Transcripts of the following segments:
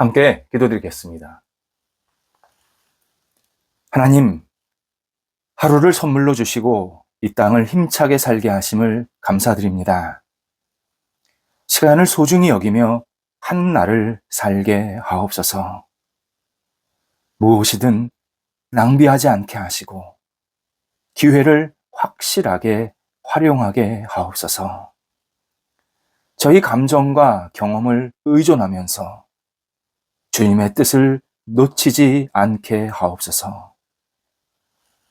함께 기도드리겠습니다. 하나님, 하루를 선물로 주시고 이 땅을 힘차게 살게 하심을 감사드립니다. 시간을 소중히 여기며 한 날을 살게 하옵소서. 무엇이든 낭비하지 않게 하시고 기회를 확실하게 활용하게 하옵소서. 저희 감정과 경험을 의존하면서 주님의 뜻을 놓치지 않게 하옵소서.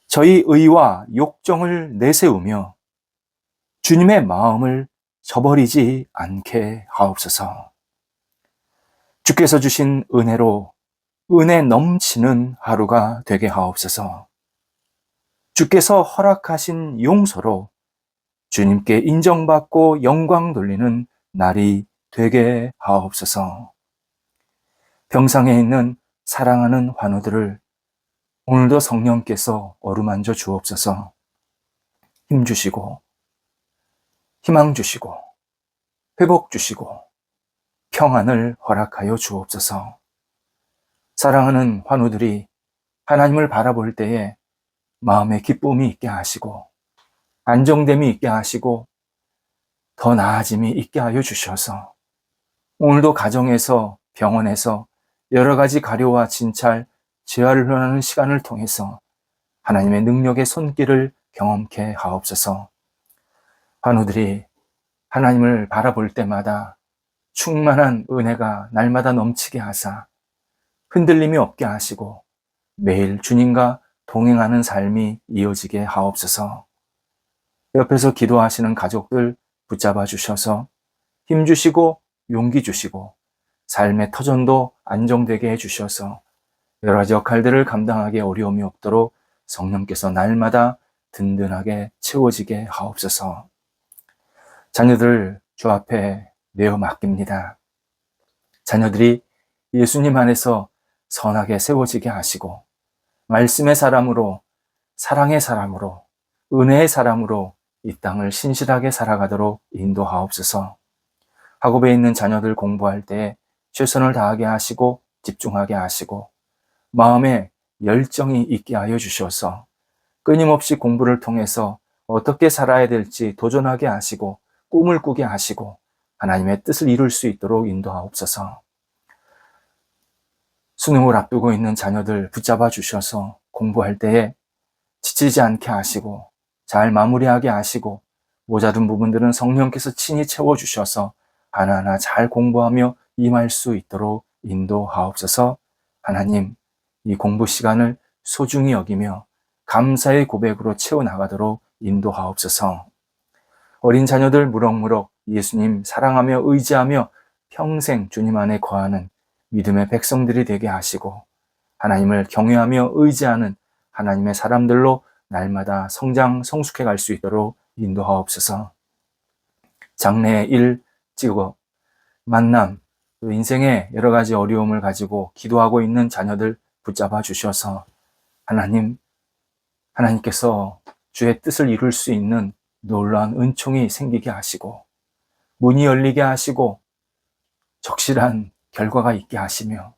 저희 의와 욕정을 내세우며 주님의 마음을 저버리지 않게 하옵소서. 주께서 주신 은혜로 은혜 넘치는 하루가 되게 하옵소서. 주께서 허락하신 용서로 주님께 인정받고 영광 돌리는 날이 되게 하옵소서. 병상에 있는 사랑하는 환우들을 오늘도 성령께서 어루만져 주옵소서. 힘 주시고 희망 주시고 회복 주시고 평안을 허락하여 주옵소서. 사랑하는 환우들이 하나님을 바라볼 때에 마음에 기쁨이 있게 하시고 안정됨이 있게 하시고 더 나아짐이 있게 하여 주셔서 오늘도 가정에서 병원에서 여러 가지 가려와 진찰, 재활을 논하는 시간을 통해서 하나님의 능력의 손길을 경험케 하옵소서. 환우들이 하나님을 바라볼 때마다 충만한 은혜가 날마다 넘치게 하사 흔들림이 없게 하시고 매일 주님과 동행하는 삶이 이어지게 하옵소서. 옆에서 기도하시는 가족들 붙잡아 주셔서 힘 주시고 용기 주시고 삶의 터전도 안정되게 해주셔서 여러 가지 역할들을 감당하기에 어려움이 없도록 성령께서 날마다 든든하게 채워지게 하옵소서. 자녀들 주 앞에 내어 맡깁니다. 자녀들이 예수님 안에서 선하게 세워지게 하시고 말씀의 사람으로, 사랑의 사람으로, 은혜의 사람으로 이 땅을 신실하게 살아가도록 인도하옵소서. 학업에 있는 자녀들 공부할 때 최선을 다하게 하시고 집중하게 하시고 마음에 열정이 있게 하여 주셔서 끊임없이 공부를 통해서 어떻게 살아야 될지 도전하게 하시고 꿈을 꾸게 하시고 하나님의 뜻을 이룰 수 있도록 인도하옵소서. 수능을 앞두고 있는 자녀들 붙잡아 주셔서 공부할 때에 지치지 않게 하시고 잘 마무리하게 하시고 모자른 부분들은 성령께서 친히 채워주셔서 하나하나 잘 공부하며 임할 수 있도록 인도하옵소서. 하나님, 이 공부 시간을 소중히 여기며 감사의 고백으로 채워나가도록 인도하옵소서. 어린 자녀들 무럭무럭 예수님 사랑하며 의지하며 평생 주님 안에 거하는 믿음의 백성들이 되게 하시고 하나님을 경외하며 의지하는 하나님의 사람들로 날마다 성장, 성숙해 갈 수 있도록 인도하옵소서. 장래, 일, 직업, 만남, 또 인생의 여러 가지 어려움을 가지고 기도하고 있는 자녀들 붙잡아 주셔서 하나님께서 주의 뜻을 이룰 수 있는 놀라운 은총이 생기게 하시고 문이 열리게 하시고 적실한 결과가 있게 하시며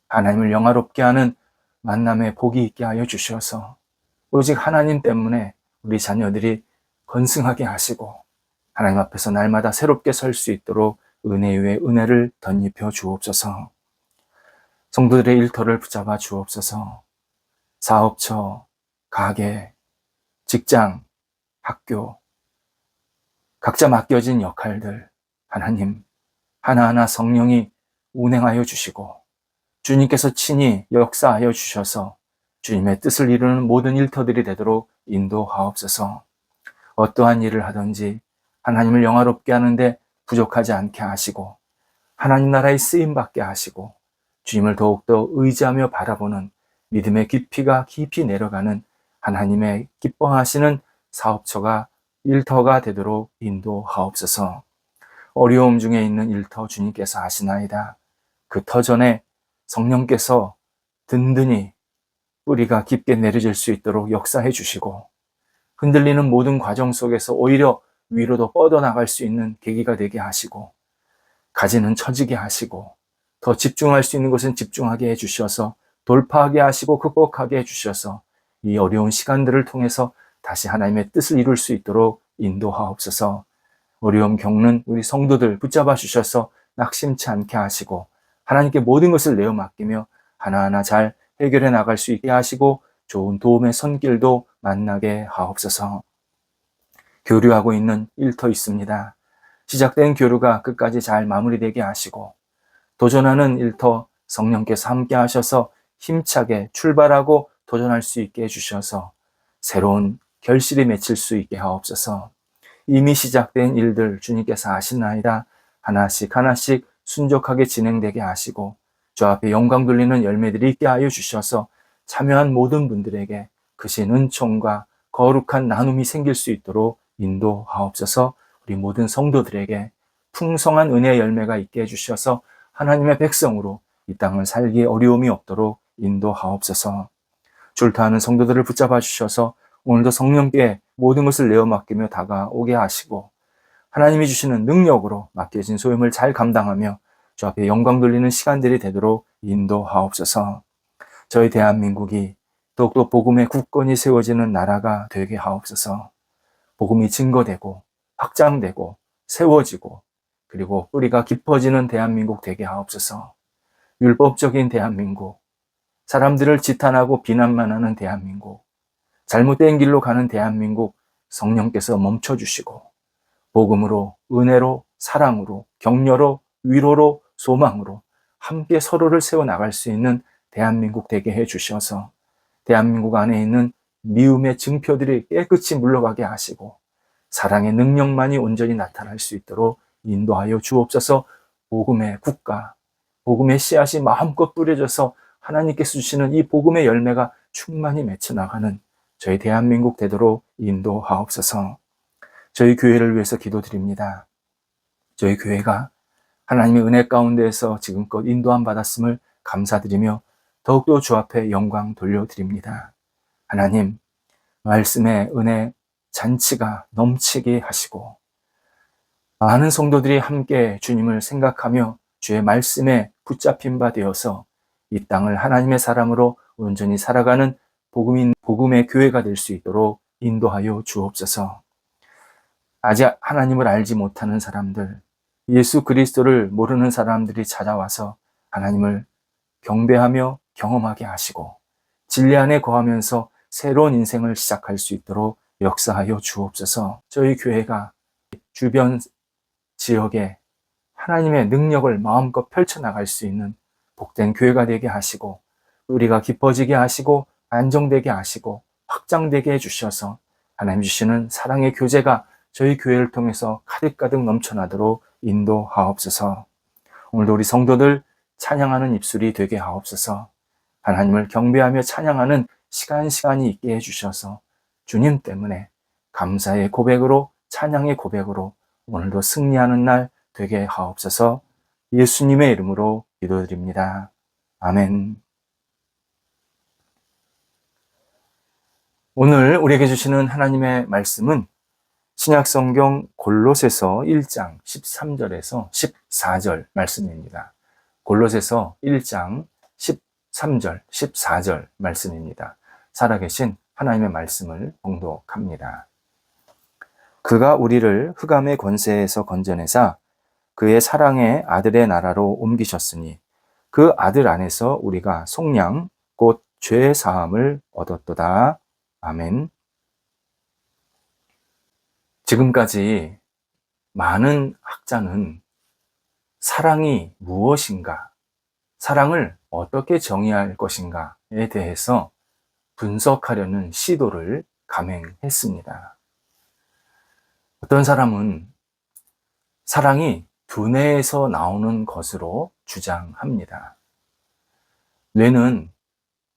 하나님을 영화롭게 하는 만남의 복이 있게 하여 주셔서 오직 하나님 때문에 우리 자녀들이 건승하게 하시고 하나님 앞에서 날마다 새롭게 설 수 있도록 은혜 위에 은혜를 덧입혀 주옵소서. 성도들의 일터를 붙잡아 주옵소서. 사업처, 가게, 직장, 학교, 각자 맡겨진 역할들 하나님 하나하나 성령이 운행하여 주시고 주님께서 친히 역사하여 주셔서 주님의 뜻을 이루는 모든 일터들이 되도록 인도하옵소서. 어떠한 일을 하든지 하나님을 영화롭게 하는데 부족하지 않게 하시고 하나님 나라의 쓰임받게 하시고 주님을 더욱더 의지하며 바라보는 믿음의 깊이가 깊이 내려가는 하나님의 기뻐하시는 사업처가 일터가 되도록 인도하옵소서. 어려움 중에 있는 일터 주님께서 하시나이다. 그 터전에 성령께서 든든히 뿌리가 깊게 내려질 수 있도록 역사해 주시고 흔들리는 모든 과정 속에서 오히려 위로도 뻗어나갈 수 있는 계기가 되게 하시고 가지는 처지게 하시고 더 집중할 수 있는 것은 집중하게 해주셔서 돌파하게 하시고 극복하게 해주셔서 이 어려운 시간들을 통해서 다시 하나님의 뜻을 이룰 수 있도록 인도하옵소서. 어려움 겪는 우리 성도들 붙잡아 주셔서 낙심치 않게 하시고 하나님께 모든 것을 내어 맡기며 하나하나 잘 해결해 나갈 수 있게 하시고 좋은 도움의 손길도 만나게 하옵소서. 교류하고 있는 일터 있습니다. 시작된 교류가 끝까지 잘 마무리되게 하시고 도전하는 일터 성령께서 함께 하셔서 힘차게 출발하고 도전할 수 있게 해주셔서 새로운 결실이 맺힐 수 있게 하옵소서. 이미 시작된 일들 주님께서 아시나이다. 하나씩 하나씩 순적하게 진행되게 하시고 주 앞에 영광 돌리는 열매들이 있게 하여 주셔서 참여한 모든 분들에게 크신 은총과 거룩한 나눔이 생길 수 있도록 인도하옵소서. 우리 모든 성도들에게 풍성한 은혜의 열매가 있게 해주셔서 하나님의 백성으로 이 땅을 살기에 어려움이 없도록 인도하옵소서. 줄타하는 성도들을 붙잡아 주셔서 오늘도 성령께 모든 것을 내어 맡기며 다가오게 하시고 하나님이 주시는 능력으로 맡겨진 소임을 잘 감당하며 주 앞에 영광 돌리는 시간들이 되도록 인도하옵소서. 저희 대한민국이 더욱더 복음의 국권이 세워지는 나라가 되게 하옵소서. 복음이 증거되고 확장되고 세워지고 그리고 뿌리가 깊어지는 대한민국 되게 하옵소서. 율법적인 대한민국, 사람들을 지탄하고 비난만 하는 대한민국, 잘못된 길로 가는 대한민국 성령께서 멈춰주시고 복음으로, 은혜로, 사랑으로, 격려로, 위로로, 소망으로 함께 서로를 세워나갈 수 있는 대한민국 되게 해주셔서 대한민국 안에 있는 미움의 증표들이 깨끗이 물러가게 하시고 사랑의 능력만이 온전히 나타날 수 있도록 인도하여 주옵소서. 복음의 국가, 복음의 씨앗이 마음껏 뿌려져서 하나님께서 주시는 이 복음의 열매가 충만히 맺혀나가는 저희 대한민국 되도록 인도하옵소서. 저희 교회를 위해서 기도드립니다. 저희 교회가 하나님의 은혜 가운데에서 지금껏 인도함 받았음을 감사드리며 더욱더 주 앞에 영광 돌려드립니다. 하나님, 말씀의 은혜 잔치가 넘치게 하시고 많은 성도들이 함께 주님을 생각하며 주의 말씀에 붙잡힌 바 되어서 이 땅을 하나님의 사람으로 온전히 살아가는 복음의 교회가 될 수 있도록 인도하여 주옵소서. 아직 하나님을 알지 못하는 사람들, 예수 그리스도를 모르는 사람들이 찾아와서 하나님을 경배하며 경험하게 하시고 진리 안에 거하면서 새로운 인생을 시작할 수 있도록 역사하여 주옵소서. 저희 교회가 주변 지역에 하나님의 능력을 마음껏 펼쳐나갈 수 있는 복된 교회가 되게 하시고 우리가 깊어지게 하시고 안정되게 하시고 확장되게 해주셔서 하나님 주시는 사랑의 교제가 저희 교회를 통해서 가득가득 넘쳐나도록 인도하옵소서. 오늘도 우리 성도들 찬양하는 입술이 되게 하옵소서. 하나님을 경배하며 찬양하는 시간이 있게 해주셔서 주님 때문에 감사의 고백으로 찬양의 고백으로 오늘도 승리하는 날 되게 하옵소서. 예수님의 이름으로 기도드립니다. 아멘. 오늘 우리에게 주시는 하나님의 말씀은 신약성경 골로새서 1장 13절에서 14절 말씀입니다. 골로새서 1장 13절, 14절 말씀입니다. 살아계신 하나님의 말씀을 봉독합니다. 그가 우리를 흑암의 권세에서 건져내사 그의 사랑의 아들의 나라로 옮기셨으니 그 아들 안에서 우리가 속량 곧 죄 사함을 얻었도다. 아멘. 지금까지 많은 학자는 사랑이 무엇인가, 사랑을 어떻게 정의할 것인가에 대해서 분석하려는 시도를 감행했습니다. 어떤 사람은 사랑이 두뇌에서 나오는 것으로 주장합니다. 뇌는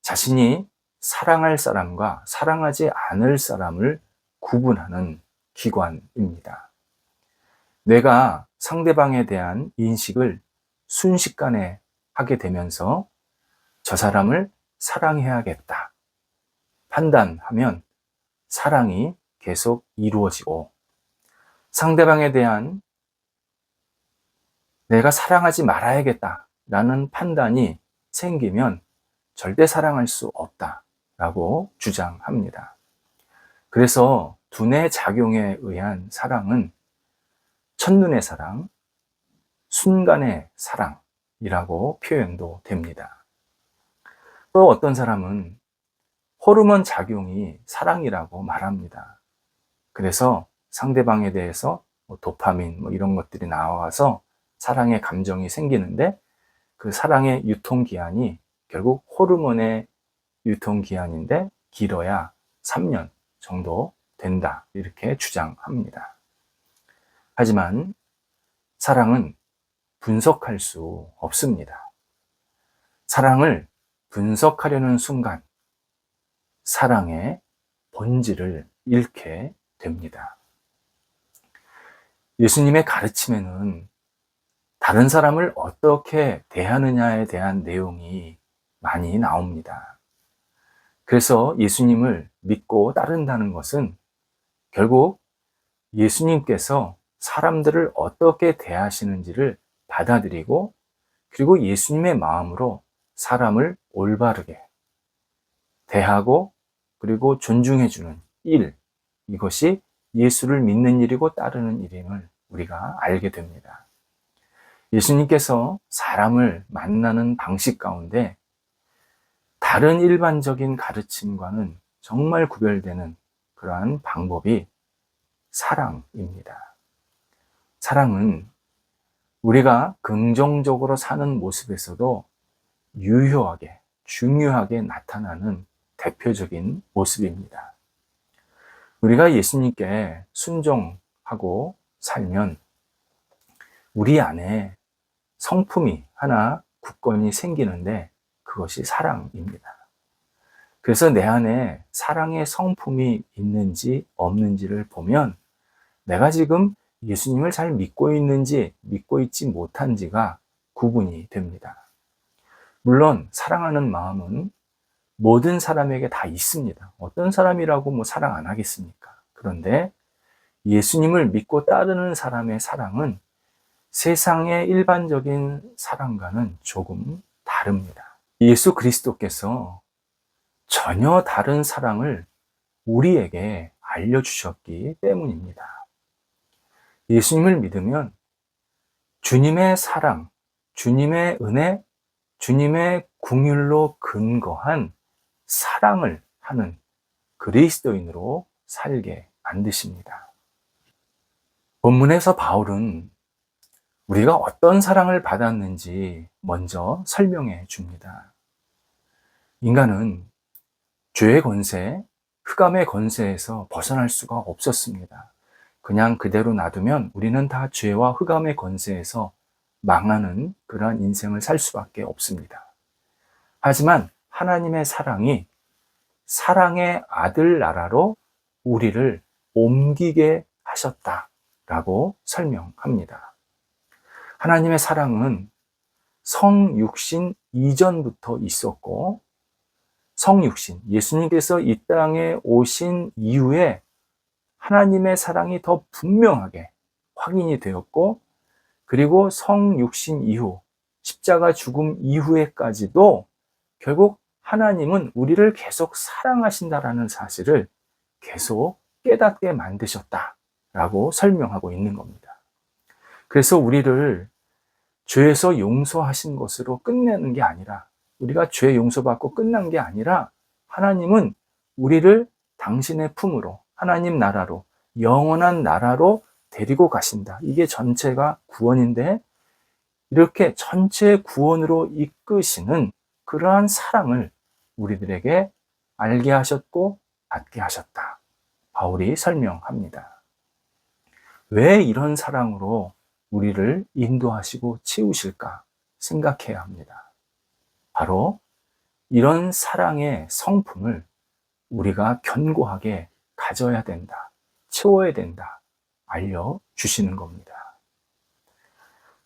자신이 사랑할 사람과 사랑하지 않을 사람을 구분하는 기관입니다. 뇌가 상대방에 대한 인식을 순식간에 하게 되면서 저 사람을 사랑해야겠다 판단하면 사랑이 계속 이루어지고 상대방에 대한 내가 사랑하지 말아야겠다 라는 판단이 생기면 절대 사랑할 수 없다라고 주장합니다. 그래서 두뇌 작용에 의한 사랑은 첫눈의 사랑, 순간의 사랑이라고 표현도 됩니다. 또 어떤 사람은 호르몬 작용이 사랑이라고 말합니다. 그래서 상대방에 대해서 도파민 이런 것들이 나와서 사랑의 감정이 생기는데 그 사랑의 유통기한이 결국 호르몬의 유통기한인데 길어야 3년 정도 된다 이렇게 주장합니다. 하지만 사랑은 분석할 수 없습니다. 사랑을 분석하려는 순간 사랑의 본질을 잃게 됩니다. 예수님의 가르침에는 다른 사람을 어떻게 대하느냐에 대한 내용이 많이 나옵니다. 그래서 예수님을 믿고 따른다는 것은 결국 예수님께서 사람들을 어떻게 대하시는지를 받아들이고 그리고 예수님의 마음으로 사람을 올바르게 대하고 그리고 존중해주는 일, 이것이 예수를 믿는 일이고 따르는 일임을 우리가 알게 됩니다. 예수님께서 사람을 만나는 방식 가운데 다른 일반적인 가르침과는 정말 구별되는 그러한 방법이 사랑입니다. 사랑은 우리가 긍정적으로 사는 모습에서도 유효하게, 중요하게 나타나는 대표적인 모습입니다. 우리가 예수님께 순종하고 살면 우리 안에 성품이 하나 굳건히 생기는데 그것이 사랑입니다. 그래서 내 안에 사랑의 성품이 있는지 없는지를 보면 내가 지금 예수님을 잘 믿고 있는지 믿고 있지 못한지가 구분이 됩니다. 물론 사랑하는 마음은 모든 사람에게 다 있습니다. 어떤 사람이라고 사랑 안 하겠습니까? 그런데 예수님을 믿고 따르는 사람의 사랑은 세상의 일반적인 사랑과는 조금 다릅니다. 예수 그리스도께서 전혀 다른 사랑을 우리에게 알려주셨기 때문입니다. 예수님을 믿으면 주님의 사랑, 주님의 은혜, 주님의 긍휼로 근거한 사랑을 하는 그리스도인으로 살게 만드십니다. 본문에서 바울은 우리가 어떤 사랑을 받았는지 먼저 설명해 줍니다. 인간은 죄의 권세, 흑암의 권세에서 벗어날 수가 없었습니다. 그냥 그대로 놔두면 우리는 다 죄와 흑암의 권세에서 망하는 그러한 인생을 살 수밖에 없습니다. 하지만 하나님의 사랑이 사랑의 아들 나라로 우리를 옮기게 하셨다라고 설명합니다. 하나님의 사랑은 성육신 이전부터 있었고 성육신, 예수님께서 이 땅에 오신 이후에 하나님의 사랑이 더 분명하게 확인이 되었고 그리고 성육신 이후, 십자가 죽음 이후에까지도 결국 하나님은 우리를 계속 사랑하신다라는 사실을 계속 깨닫게 만드셨다라고 설명하고 있는 겁니다. 그래서 우리를 죄에서 용서하신 것으로 끝내는 게 아니라 우리가 죄 용서받고 끝난 게 아니라 하나님은 우리를 당신의 품으로 하나님 나라로 영원한 나라로 데리고 가신다. 이게 전체가 구원인데 이렇게 전체 구원으로 이끄시는 그러한 사랑을 우리들에게 알게 하셨고 받게 하셨다. 바울이 설명합니다. 왜 이런 사랑으로 우리를 인도하시고 채우실까 생각해야 합니다. 바로 이런 사랑의 성품을 우리가 견고하게 가져야 된다, 채워야 된다, 알려주시는 겁니다.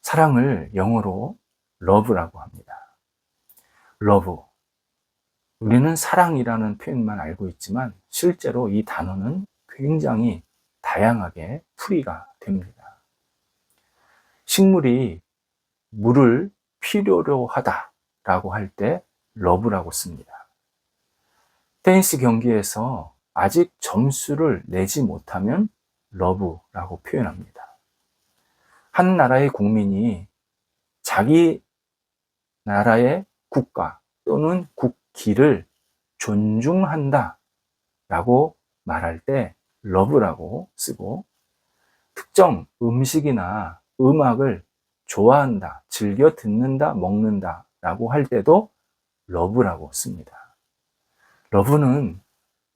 사랑을 영어로 love라고 합니다. love. 우리는 사랑이라는 표현만 알고 있지만 실제로 이 단어는 굉장히 다양하게 풀이가 됩니다. 식물이 물을 필요로 하다라고 할 때 러브라고 씁니다. 테니스 경기에서 아직 점수를 내지 못하면 러브라고 표현합니다. 한 나라의 국민이 자기 나라의 국가 또는 국기를 존중한다 라고 말할 때 러브라고 쓰고, 특정 음식이나 음악을 좋아한다, 즐겨 듣는다, 먹는다 라고 할 때도 러브라고 씁니다. 러브는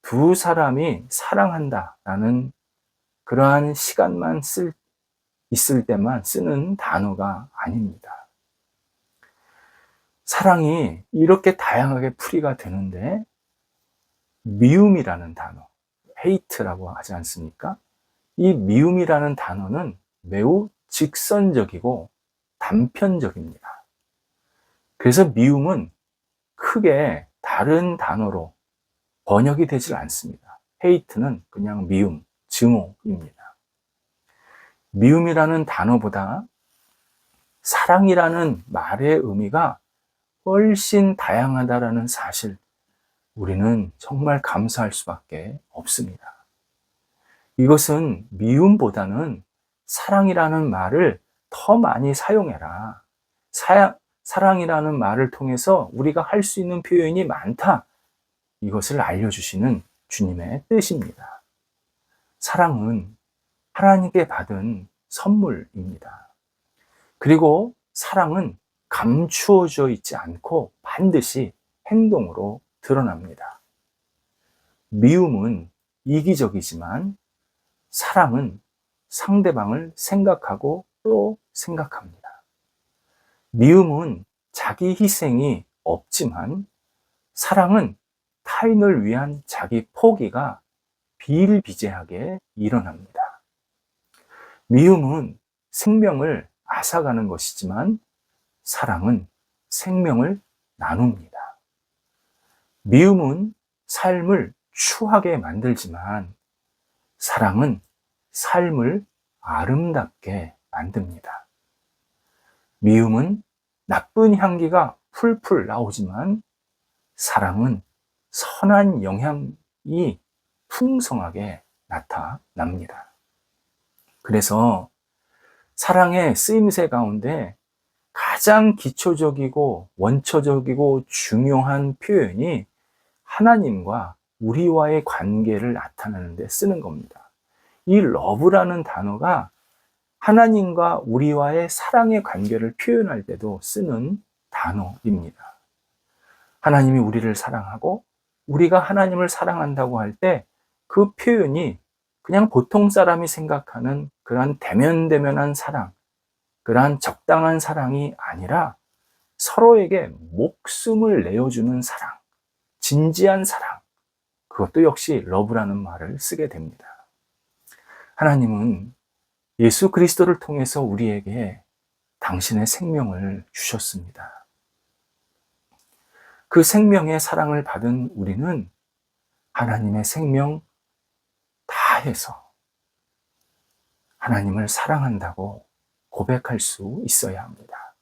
두 사람이 사랑한다 라는 그러한 시간만 있을 때만 쓰는 단어가 아닙니다. 사랑이 이렇게 다양하게 풀이가 되는데, 미움이라는 단어, hate라고 하지 않습니까? 이 미움이라는 단어는 매우 직선적이고 단편적입니다. 그래서 미움은 크게 다른 단어로 번역이 되질 않습니다. hate는 그냥 미움, 증오입니다. 미움이라는 단어보다 사랑이라는 말의 의미가 훨씬 다양하다라는 사실, 우리는 정말 감사할 수밖에 없습니다. 이것은 미움보다는 사랑이라는 말을 더 많이 사용해라. 사랑이라는 말을 통해서 우리가 할 수 있는 표현이 많다. 이것을 알려주시는 주님의 뜻입니다. 사랑은 하나님께 받은 선물입니다. 그리고 사랑은 감추어져 있지 않고 반드시 행동으로 드러납니다. 미움은 이기적이지만 사랑은 상대방을 생각하고 또 생각합니다. 미움은 자기 희생이 없지만 사랑은 타인을 위한 자기 포기가 비일비재하게 일어납니다. 미움은 생명을 앗아가는 것이지만 사랑은 생명을 나눕니다. 미움은 삶을 추하게 만들지만 사랑은 삶을 아름답게 만듭니다. 미움은 나쁜 향기가 풀풀 나오지만 사랑은 선한 영향이 풍성하게 나타납니다. 그래서 사랑의 쓰임새 가운데 가장 기초적이고 원초적이고 중요한 표현이 하나님과 우리와의 관계를 나타내는 데 쓰는 겁니다. 이 러브라는 단어가 하나님과 우리와의 사랑의 관계를 표현할 때도 쓰는 단어입니다. 하나님이 우리를 사랑하고 우리가 하나님을 사랑한다고 할 때 그 표현이 그냥 보통 사람이 생각하는 그러한 대면대면한 사랑, 그러한 적당한 사랑이 아니라 서로에게 목숨을 내어주는 사랑, 진지한 사랑, 그것도 역시 러브라는 말을 쓰게 됩니다. 하나님은 예수 그리스도를 통해서 우리에게 당신의 생명을 주셨습니다. 그 생명의 사랑을 받은 우리는 하나님의 생명 다해서 하나님을 사랑한다고 고백할 수 있어야 합니다.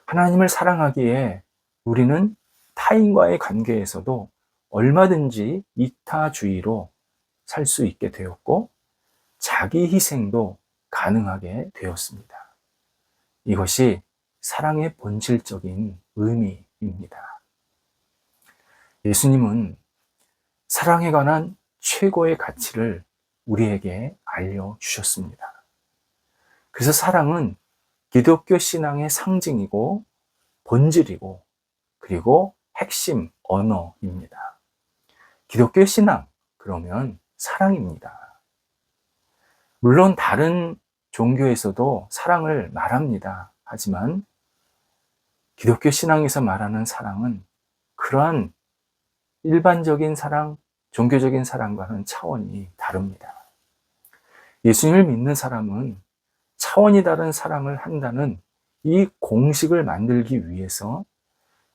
하나님을 사랑하기에 우리는 타인과의 관계에서도 얼마든지 이타주의로 살 수 있게 되었고 자기 희생도 가능하게 되었습니다. 이것이 사랑의 본질적인 의미입니다. 예수님은 사랑에 관한 최고의 가치를 우리에게 알려주셨습니다. 그래서 사랑은 기독교 신앙의 상징이고 본질이고 그리고 핵심 언어입니다. 기독교 신앙, 그러면 사랑입니다. 물론 다른 종교에서도 사랑을 말합니다. 하지만 기독교 신앙에서 말하는 사랑은 그러한 일반적인 사랑, 종교적인 사랑과는 차원이 다릅니다. 예수님을 믿는 사람은 차원이 다른 사랑을 한다는 이 공식을 만들기 위해서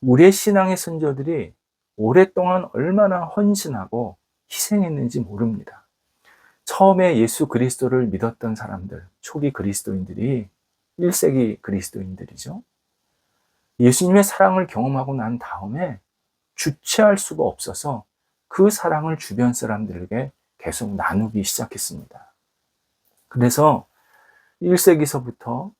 우리의 신앙의 선조들이 오랫동안 얼마나 헌신하고 희생했는지 모릅니다. 처음에 예수 그리스도를 믿었던 사람들, 초기 그리스도인들이 1세기 그리스도인들이죠. 예수님의 사랑을 경험하고 난 다음에 주체할 수가 없어서 그 사랑을 주변 사람들에게 계속 나누기 시작했습니다. 그래서 1세기서부터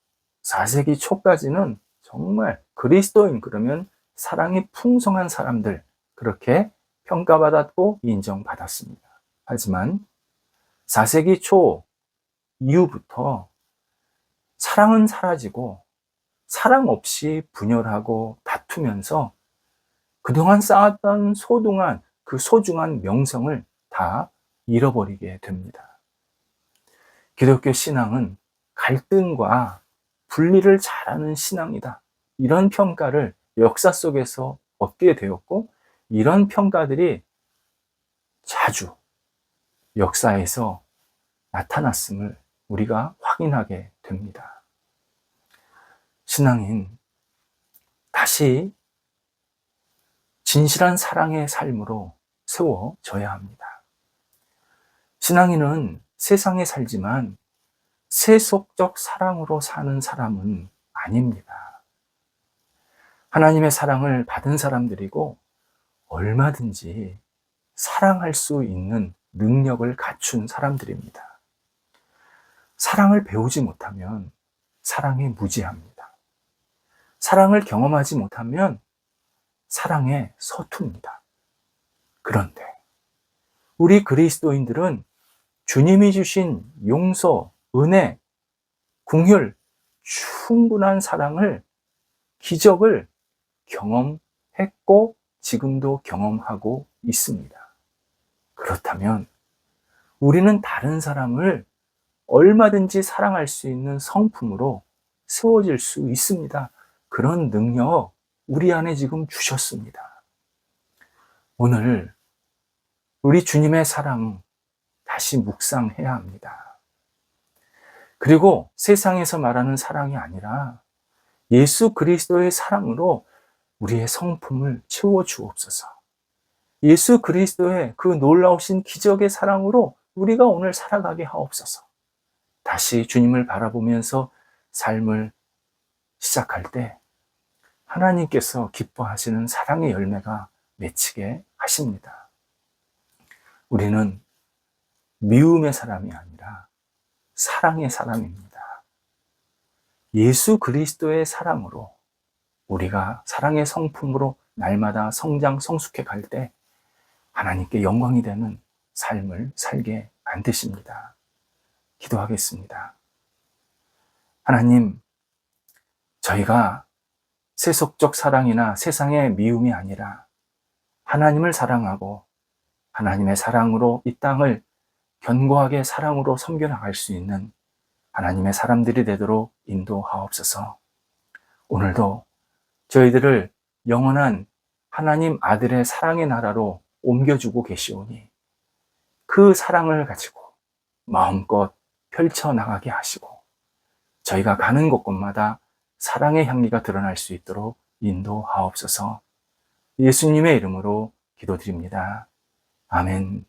4세기 초까지는 정말 그리스도인 그러면 사랑이 풍성한 사람들, 그렇게 평가받았고 인정받았습니다. 하지만 4세기 초 이후부터 사랑은 사라지고 사랑 없이 분열하고 다투면서 그동안 쌓았던 그 소중한 명성을 다 잃어버리게 됩니다. 기독교 신앙은 갈등과 분리를 잘하는 신앙이다. 이런 평가를 역사 속에서 얻게 되었고, 이런 평가들이 자주 역사에서 나타났음을 우리가 확인하게 됩니다. 신앙인 다시 진실한 사랑의 삶으로 세워져야 합니다. 신앙인은 세상에 살지만 세속적 사랑으로 사는 사람은 아닙니다. 하나님의 사랑을 받은 사람들이고 얼마든지 사랑할 수 있는 능력을 갖춘 사람들입니다. 사랑을 배우지 못하면 사랑에 무지합니다. 사랑을 경험하지 못하면 사랑에 서툽니다. 그런데 우리 그리스도인들은 주님이 주신 용서, 은혜, 긍휼, 충분한 사랑을, 기적을 경험했고 지금도 경험하고 있습니다. 그렇다면 우리는 다른 사람을 얼마든지 사랑할 수 있는 성품으로 세워질 수 있습니다. 그런 능력 우리 안에 지금 주셨습니다. 오늘 우리 주님의 사랑 다시 묵상해야 합니다. 그리고 세상에서 말하는 사랑이 아니라 예수 그리스도의 사랑으로 우리의 성품을 채워주옵소서. 예수 그리스도의 그 놀라우신 기적의 사랑으로 우리가 오늘 살아가게 하옵소서. 다시 주님을 바라보면서 삶을 시작할 때 하나님께서 기뻐하시는 사랑의 열매가 맺히게 하십니다. 우리는 미움의 사람이 아니라 사랑의 사람입니다. 예수 그리스도의 사랑으로 우리가 사랑의 성품으로 날마다 성장 성숙해 갈 때 하나님께 영광이 되는 삶을 살게 만드십니다. 기도하겠습니다. 하나님, 저희가 세속적 사랑이나 세상의 미움이 아니라 하나님을 사랑하고 하나님의 사랑으로 이 땅을 견고하게 사랑으로 섬겨나갈 수 있는 하나님의 사람들이 되도록 인도하옵소서. 오늘도 저희들을 영원한 하나님 아들의 사랑의 나라로 옮겨주고 계시오니 그 사랑을 가지고 마음껏 펼쳐나가게 하시고 저희가 가는 곳곳마다 사랑의 향기가 드러날 수 있도록 인도하옵소서. 예수님의 이름으로 기도드립니다. 아멘.